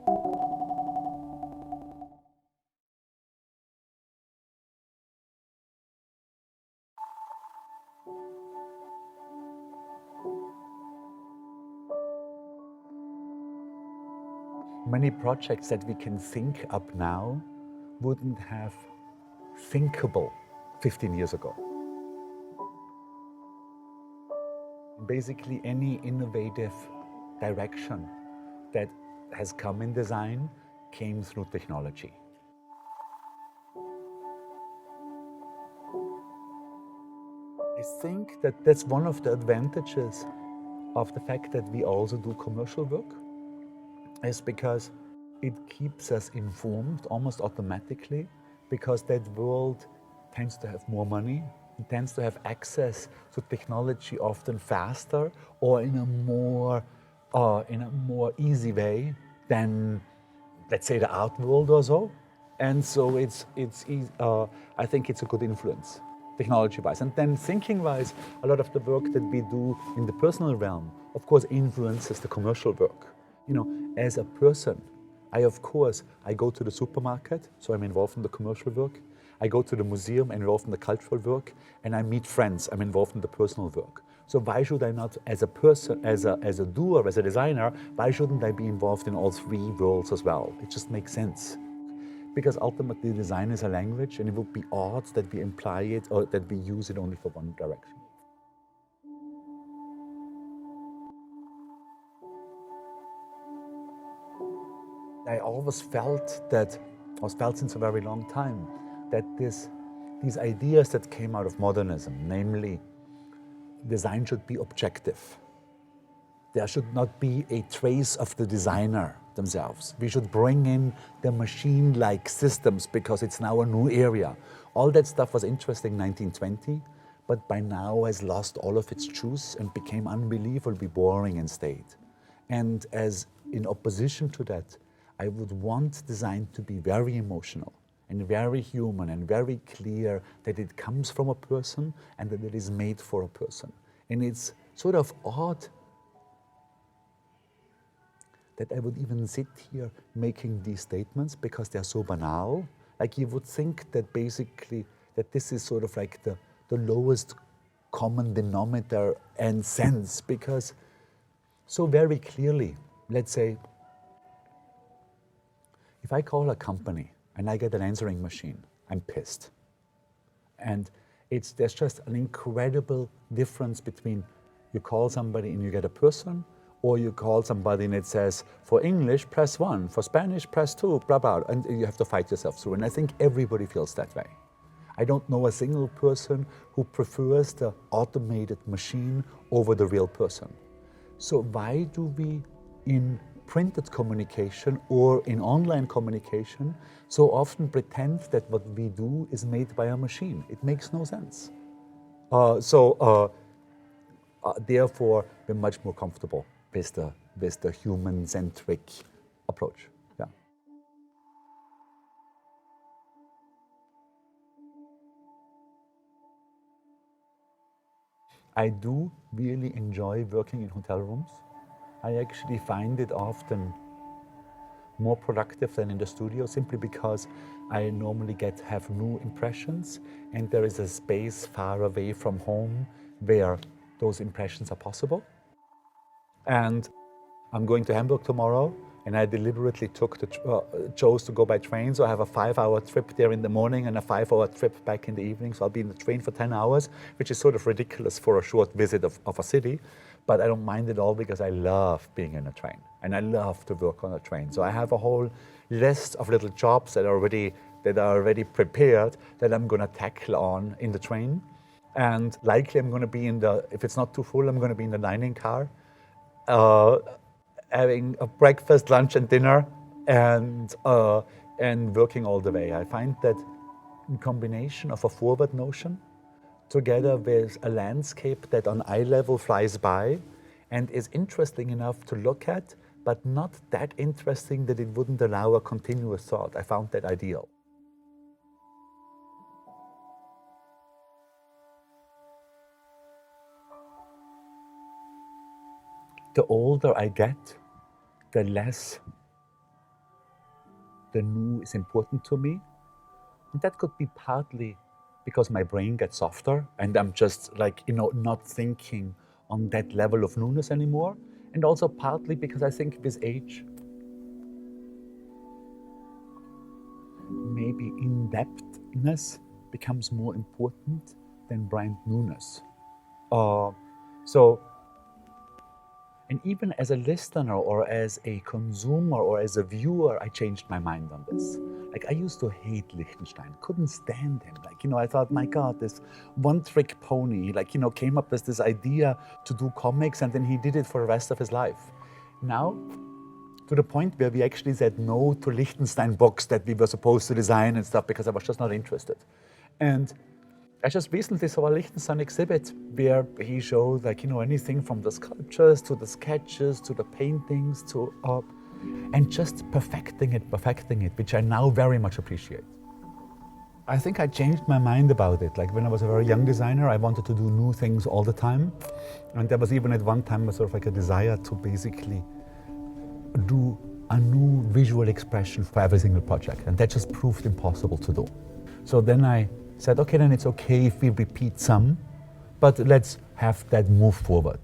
Many projects that we can think up now wouldn't have thinkable 15 years ago. Basically, any innovative direction that has come in design came through technology. I think that that's one of the advantages of the fact that we also do commercial work, is because it keeps us informed almost automatically, because that world tends to have more money, it tends to have access to technology often faster or in a more easy way than, let's say, the art world or so. And so I think it's a good influence, technology-wise. And then thinking-wise, a lot of the work that we do in the personal realm, of course, influences the commercial work. You know, as a person, I go to the supermarket, so I'm involved in the commercial work. I go to the museum, I'm involved in the cultural work, and I meet friends, I'm involved in the personal work. So why should I not, as a person, as a doer, as a designer, why shouldn't I be involved in all three worlds as well? It just makes sense. Because ultimately design is a language, and it would be odd that we imply it or that we use it only for one direction. I always felt since a very long time, that these ideas that came out of modernism, namely design should be objective. There should not be a trace of the designer themselves. We should bring in the machine-like systems because it's now a new area. All that stuff was interesting in 1920, but by now has lost all of its juice and became unbelievably boring instead. And as in opposition to that, I would want design to be very emotional and very human and very clear that it comes from a person and that it is made for a person. And it's sort of odd that I would even sit here making these statements because they're so banal. Like, you would think that basically that this is sort of like the lowest common denominator and sense, because so very clearly, let's say, if I call a company and I get an answering machine, I'm pissed. And there's just an incredible difference between you call somebody and you get a person, or you call somebody and it says, for English, press 1, for Spanish, press 2, blah, blah, and you have to fight yourself through. And I think everybody feels that way. I don't know a single person who prefers the automated machine over the real person. So why do we, in printed communication or in online communication, so often pretend that what we do is made by a machine? It makes no sense. Therefore, we're much more comfortable with the human-centric approach. Yeah. I do really enjoy working in hotel rooms. I actually find it often more productive than in the studio, simply because I normally have new impressions, and there is a space far away from home where those impressions are possible. And I'm going to Hamburg tomorrow, and I deliberately chose to go by train, so I have a 5-hour trip there in the morning and a 5-hour trip back in the evening. So I'll be in the train for 10 hours, which is sort of ridiculous for a short visit of a city, but I don't mind it all because I love being in a train and I love to work on a train. So I have a whole list of little jobs that are already prepared that I'm going to tackle on in the train. And likely I'm going to be if it's not too full, I'm going to be in the dining car, having a breakfast, lunch, and dinner, and working all the way. I find that in combination of a forward notion together with a landscape that on eye level flies by and is interesting enough to look at, but not that interesting that it wouldn't allow a continuous thought. I found that ideal. The older I get, the less the new is important to me. And that could be partly because my brain gets softer and I'm just like, not thinking on that level of newness anymore. And also partly because I think with age, maybe in-depthness becomes more important than brand newness. And even as a listener or as a consumer or as a viewer, I changed my mind on this. Like, I used to hate Liechtenstein, couldn't stand him. Like, I thought, my God, this one-trick pony, came up with this idea to do comics and then he did it for the rest of his life. Now, to the point where we actually said no to Liechtenstein books that we were supposed to design and stuff because I was just not interested. And I just recently saw a Liechtenstein exhibit where he showed anything from the sculptures to the sketches to the paintings and just perfecting it, which I now very much appreciate. I think I changed my mind about it. Like when I was a very young designer, I wanted to do new things all the time. And there was even at one time sort of like a desire to basically do a new visual expression for every single project. And that just proved impossible to do. So then I said, okay, then it's okay if we repeat some, but let's have that move forward.